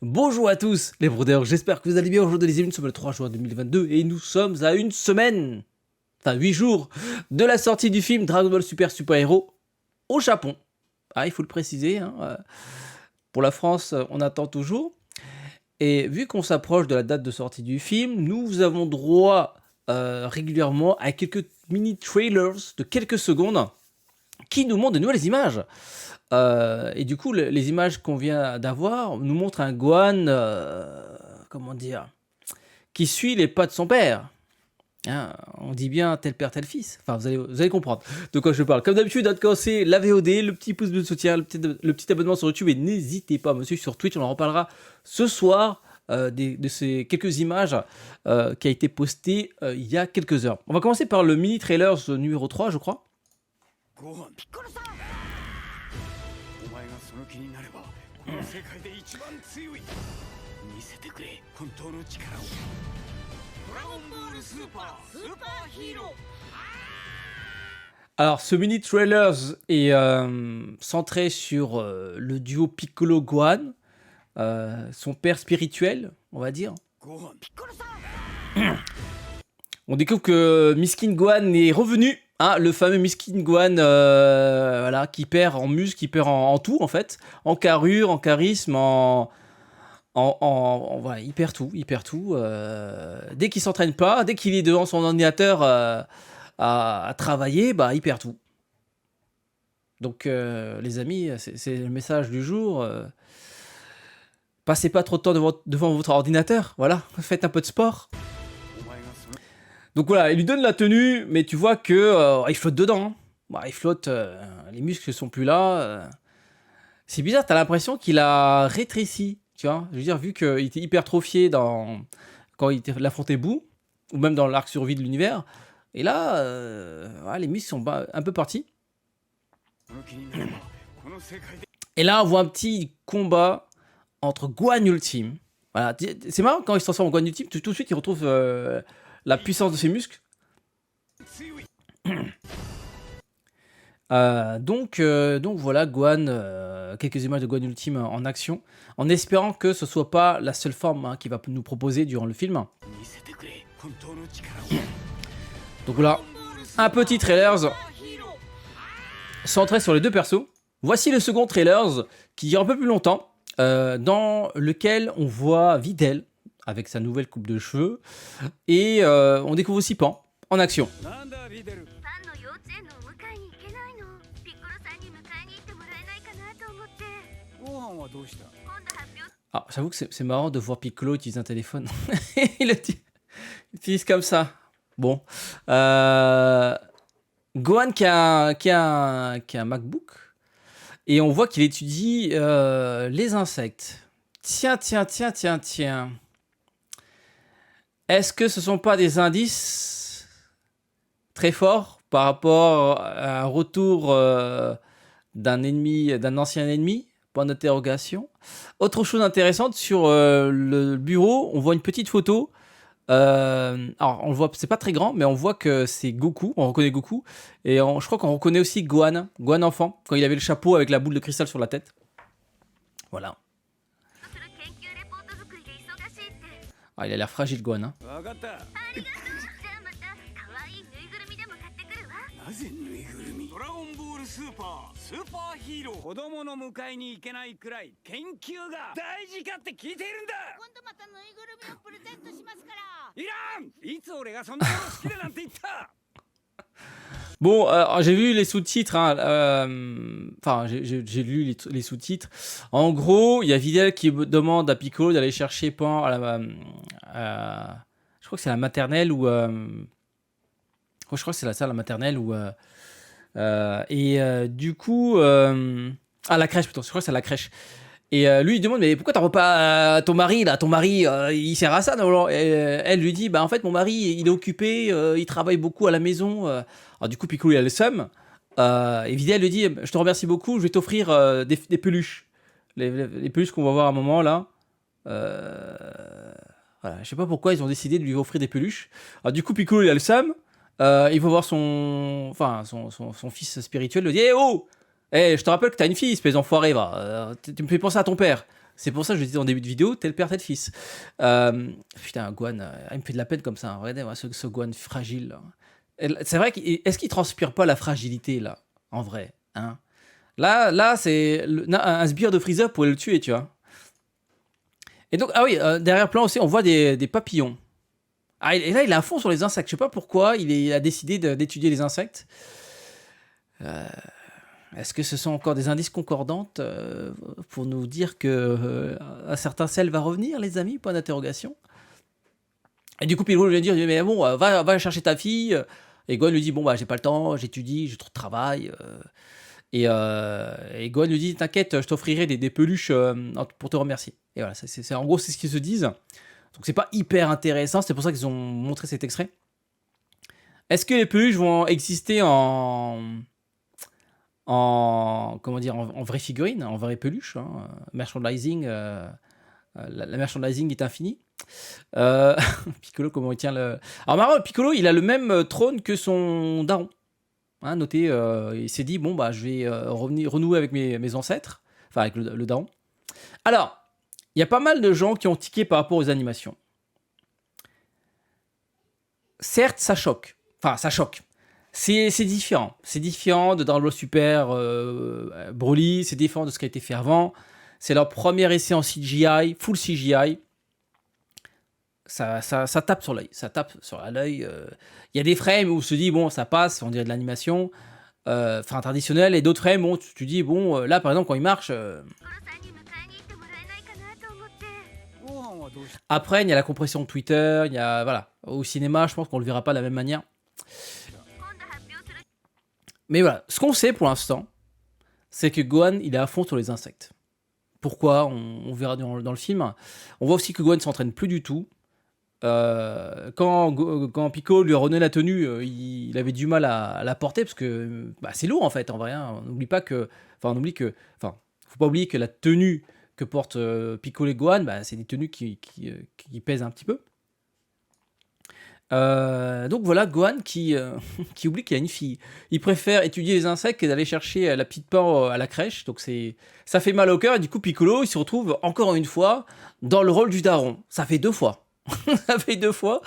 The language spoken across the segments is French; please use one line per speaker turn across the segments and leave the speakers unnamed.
Bonjour à tous les brodeurs, j'espère que vous allez bien. Aujourd'hui les amis, nous sommes le 3 juin 2022 et nous sommes à une semaine, enfin 8 jours de la sortie du film Dragon Ball Super Super Hero au Japon. Ah, il faut le préciser, hein, pour la France on attend toujours. Et vu qu'on s'approche de la date de sortie du film, nous avons droit régulièrement à quelques mini trailers de quelques secondes qui nous montrent de nouvelles images. Et du coup, les images qu'on vient d'avoir nous montrent un Gohan, comment dire, qui suit les pas de son père. Hein, on dit bien tel père, tel fils. Enfin, vous allez comprendre de quoi je parle. Comme d'habitude, à c'est la VOD, le petit pouce de soutien, le petit abonnement sur YouTube. Et n'hésitez pas à me suivre sur Twitch, on en reparlera ce soir de ces quelques images qui a été postées il y a quelques heures. On va commencer par le mini trailer numéro 3, je crois. Alors, ce mini trailer est centré sur le duo Piccolo-Gohan, son père spirituel, on va dire. On découvre que Miskin Gohan est revenu, hein, le fameux Miskin Gohan voilà, qui perd en muscle, qui perd en tout en fait, en carrure, en charisme, voilà, il perd tout. Dès qu'il s'entraîne pas, dès qu'il est devant son ordinateur à travailler, bah il perd tout. Donc les amis, c'est le message du jour. Passez pas trop de temps devant votre ordinateur, voilà, faites un peu de sport. Donc voilà, il lui donne la tenue, mais tu vois que il flotte dedans. Hein. Bah, il flotte, les muscles sont plus là. C'est bizarre, t'as l'impression qu'il a rétréci, tu vois. Je veux dire, vu qu'il était hypertrophié quand il affrontait Boo, ou même dans l'arc survie de l'univers. Et là, les muscles sont un peu partis. Et là, on voit un petit combat entre Gohan Ultime. Voilà, c'est marrant quand il se transforme en Gohan Ultime, tout de suite il retrouve la puissance de ses muscles. Donc voilà, Gohan, quelques images de Gohan Ultime en action, en espérant que ce soit pas la seule forme hein, qu'il va nous proposer durant le film. Donc voilà, un petit trailer centré sur les deux persos. Voici le second trailer qui dure un peu plus longtemps, dans lequel on voit Videl avec sa nouvelle coupe de cheveux et on découvre aussi Pan en action. Ah, j'avoue que c'est marrant de voir Piccolo utiliser un téléphone. il utilise comme ça. Bon. Gohan qui a un MacBook. Et on voit qu'il étudie les insectes. Tiens. Est-ce que ce sont pas des indices très forts par rapport à un retour d'un ancien ennemi? Point d'interrogation. Autre chose intéressante, sur le bureau, on voit une petite photo. Alors, on le voit, c'est pas très grand, mais on voit que c'est Goku. On reconnaît Goku. Et je crois qu'on reconnaît aussi Gohan enfant, quand il avait le chapeau avec la boule de cristal sur la tête. Voilà. Ah, il a l'air fragile, Gohan. Hein. Bon, j'ai vu les sous-titres. Enfin, j'ai lu les sous-titres. En gros, il y a Videl qui demande à Piccolo d'aller chercher Pan je crois que c'est la maternelle ou je crois que c'est la maternelle ou du coup à la crèche plutôt. Je crois que c'est à la crèche. Et lui il demande mais pourquoi t'envoies pas ton mari là, ton mari il sert à ça non? Et elle lui dit bah en fait mon mari il est occupé, il travaille beaucoup à la maison. Alors du coup Piccolo il a le seum. Et Videl lui dit je te remercie beaucoup, je vais t'offrir des peluches, les peluches qu'on va voir à un moment là. Voilà, je sais pas pourquoi ils ont décidé de lui offrir des peluches. Alors du coup Piccolo il a le seum. Il va voir son fils spirituel, lui dit oh, je te rappelle que t'as une fille, espèce d'enfoiré, va. Tu me fais penser à ton père. C'est pour ça que je disais en début de vidéo, tel père, tel fils. Putain, Gohan, il me fait de la peine comme ça. Regardez, moi, ce Gohan fragile. Là. C'est vrai, est-ce qu'il transpire pas la fragilité, là, en vrai, hein? Là, c'est un sbire de Freezer pourrait le tuer, tu vois. Et donc, ah oui, derrière plan aussi, on voit des papillons. Ah, et là, il est à fond sur les insectes. Je sais pas pourquoi il a décidé d'étudier les insectes. Est-ce que ce sont encore des indices concordantes pour nous dire que un certain sel va revenir, les amis? Point d'interrogation. Et du coup, Pilou lui dit, mais bon, va chercher ta fille. Et Gohan lui dit, bon, bah, j'ai pas le temps, j'étudie, j'ai trop de travail. Et Gohan lui dit, t'inquiète, je t'offrirai des peluches pour te remercier. Et voilà, en gros, c'est ce qu'ils se disent. Donc, c'est pas hyper intéressant, c'est pour ça qu'ils ont montré cet extrait. Est-ce que les peluches vont exister comment dire, en vraie figurine, en vraie peluche, hein? Merchandising, la merchandising est infinie. Piccolo, comment il tient le... Alors marrant, Piccolo, il a le même trône que son daron. Hein, notez, il s'est dit, bon, bah, je vais renouer avec mes ancêtres, enfin avec le daron. Alors, il y a pas mal de gens qui ont tiqué par rapport aux animations. Certes, ça choque. Enfin, ça choque. C'est différent. C'est différent de Dragon Ball Super Broly, c'est différent de ce qui a été fait avant. C'est leur premier essai en CGI, full CGI. Ça tape sur l'œil. Ça tape sur l'œil. Il y a des frames où on se dit, bon, ça passe, on dirait de l'animation traditionnelle, et d'autres frames, bon, tu dis, bon, là, par exemple, quand il marche... Après, il y a la compression de Twitter, il y a... Voilà. Au cinéma, je pense qu'on le verra pas de la même manière. Mais voilà, ce qu'on sait pour l'instant, c'est que Gohan, il est à fond sur les insectes. Pourquoi? On verra dans le film. On voit aussi que Gohan s'entraîne plus du tout. Quand Piccolo lui a redonné la tenue, il avait du mal à la porter parce que c'est lourd en fait, en vrai. Hein. On oublie que, faut pas oublier que la tenue que portent Piccolo et Gohan, c'est des tenues qui pèsent un petit peu. Donc voilà, Gohan qui oublie qu'il y a une fille. Il préfère étudier les insectes que d'aller chercher la petite pain à la crèche. Donc ça fait mal au cœur. Et du coup, Piccolo, il se retrouve encore une fois dans le rôle du daron. Ça fait 2 fois. Ça fait 2 fois.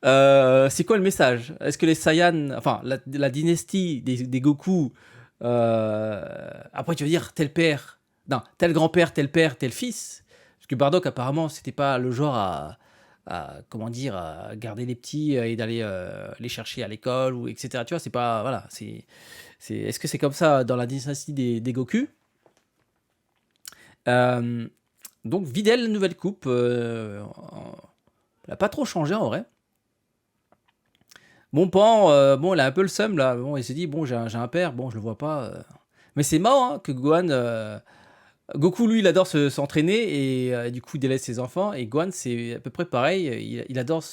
C'est quoi le message? Est-ce que les Saiyans, enfin la dynastie des Goku, après tu veux dire tel père, non, tel grand-père, tel père, tel fils? Parce que Bardock apparemment c'était pas le genre à comment dire, à garder les petits et d'aller les chercher à l'école ou etc. Tu vois, c'est pas, voilà, est-ce que c'est comme ça dans la dynastie des Goku? Donc Videl, nouvelle coupe, elle a pas trop changé en vrai. Bon, Pan, bon, il a un peu le seum là. Bon, il s'est dit, bon, j'ai un père, bon, je le vois pas. Mais c'est marrant hein, que Gohan. Goku, lui, il adore s'entraîner et du coup, il délaisse ses enfants. Et Gohan, c'est à peu près pareil. Il adore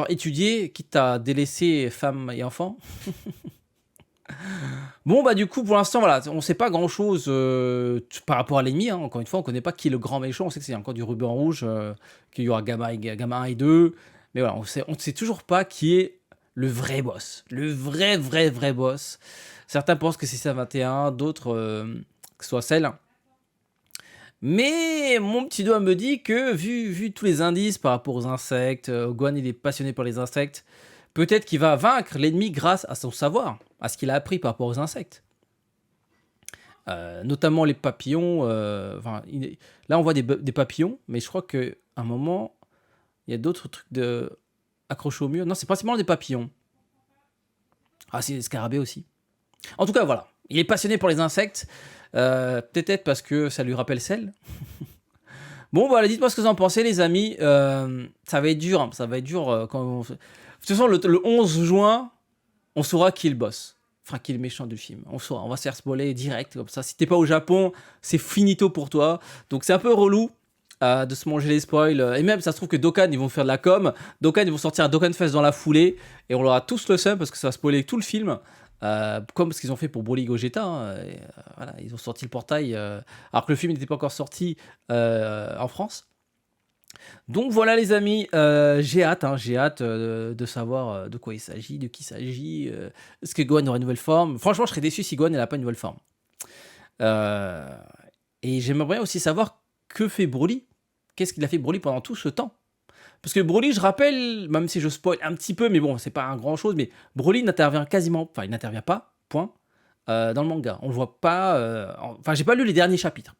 étudier, quitte à délaisser femmes et enfants. Bon, du coup, pour l'instant, voilà, on sait pas grand-chose par rapport à l'ennemi. Hein. Encore une fois, on connaît pas qui est le grand méchant. On sait que c'est encore du ruban rouge, qu'il y aura Gamma 1 et 2. Mais voilà, on ne sait toujours pas qui est le vrai boss. Le vrai boss. Certains pensent que c'est C21, d'autres que ce soit celle. Mais mon petit doigt me dit que, vu tous les indices par rapport aux insectes, Gohan il est passionné par les insectes, peut-être qu'il va vaincre l'ennemi grâce à son savoir, à ce qu'il a appris par rapport aux insectes. Notamment les papillons. Là, on voit des papillons, mais je crois qu'à un moment, il y a d'autres trucs accrochés au mur. Non, c'est principalement des papillons. Ah, c'est des scarabées aussi. En tout cas, voilà. Il est passionné pour les insectes. Peut-être parce que ça lui rappelle celle. Bon, voilà, dites-moi ce que vous en pensez, les amis. Ça va être dur. Hein. Ça va être dur quand De toute façon, le 11 juin, on saura qui est le boss. Enfin, qui est le méchant du film. On saura. On va se faire spoiler direct, comme ça. Si t'es pas au Japon, c'est finito pour toi. Donc, c'est un peu relou de se manger les spoils. Et même, ça se trouve que Dokkan, ils vont faire de la com. Dokkan, ils vont sortir un Dokkan Fest dans la foulée. Et on aura tous le seum parce que ça va spoiler tout le film. Comme ce qu'ils ont fait pour Broly Gogeta. Hein. Voilà, ils ont sorti le portail alors que le film n'était pas encore sorti en France. Donc voilà les amis, j'ai hâte de savoir de quoi il s'agit, de qui il s'agit. Est-ce que Gohan aura une nouvelle forme? Franchement, je serais déçu si Gohan n'a pas une nouvelle forme. Et j'aimerais bien aussi savoir que fait Broly. Qu'est-ce qu'il a fait Broly pendant tout ce temps? Parce que Broly, je rappelle, même si je spoil un petit peu, mais bon, c'est pas un grand chose, mais Broly n'intervient quasiment, enfin, il n'intervient pas, point, dans le manga. On le voit pas, enfin, j'ai pas lu les derniers chapitres.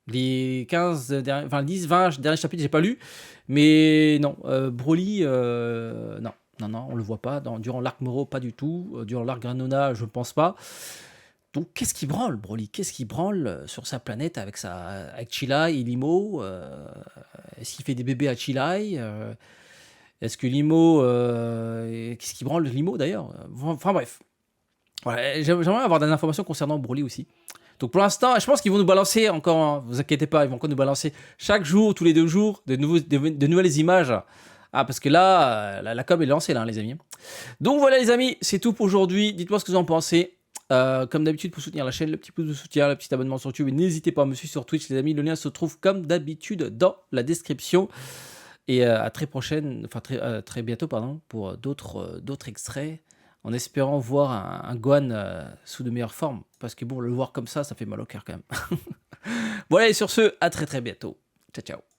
Les 15 derniers, enfin, 10, 20 derniers chapitres, j'ai pas lu, mais non, Broly, non. Non, non, on le voit pas. Durant l'arc Moro, pas du tout. Durant l'arc Granona, je pense pas. Donc, qu'est-ce qui branle, Broly? Qu'est-ce qui branle sur sa planète avec Chilai et Limo? Est-ce qu'il fait des bébés à Chilai? Est-ce que Limo. Qu'est-ce qui branle Limo d'ailleurs? Enfin bref. Voilà, j'aimerais avoir des informations concernant Broly aussi. Donc pour l'instant, je pense qu'ils vont nous balancer encore, hein, vous inquiétez pas, ils vont encore nous balancer chaque jour, tous les 2 jours, de nouvelles images. Ah, parce que là, la com est lancée, là, les amis. Donc voilà, les amis, c'est tout pour aujourd'hui. Dites-moi ce que vous en pensez. Comme d'habitude, pour soutenir la chaîne, le petit pouce de soutien, le petit abonnement sur YouTube. Et n'hésitez pas à me suivre sur Twitch, les amis. Le lien se trouve comme d'habitude dans la description. Et à très prochaine, enfin très bientôt, pardon, pour d'autres extraits. En espérant voir un Gohan sous de meilleures formes. Parce que bon, le voir comme ça fait mal au cœur quand même. Voilà, et sur ce, à très très bientôt. Ciao, ciao.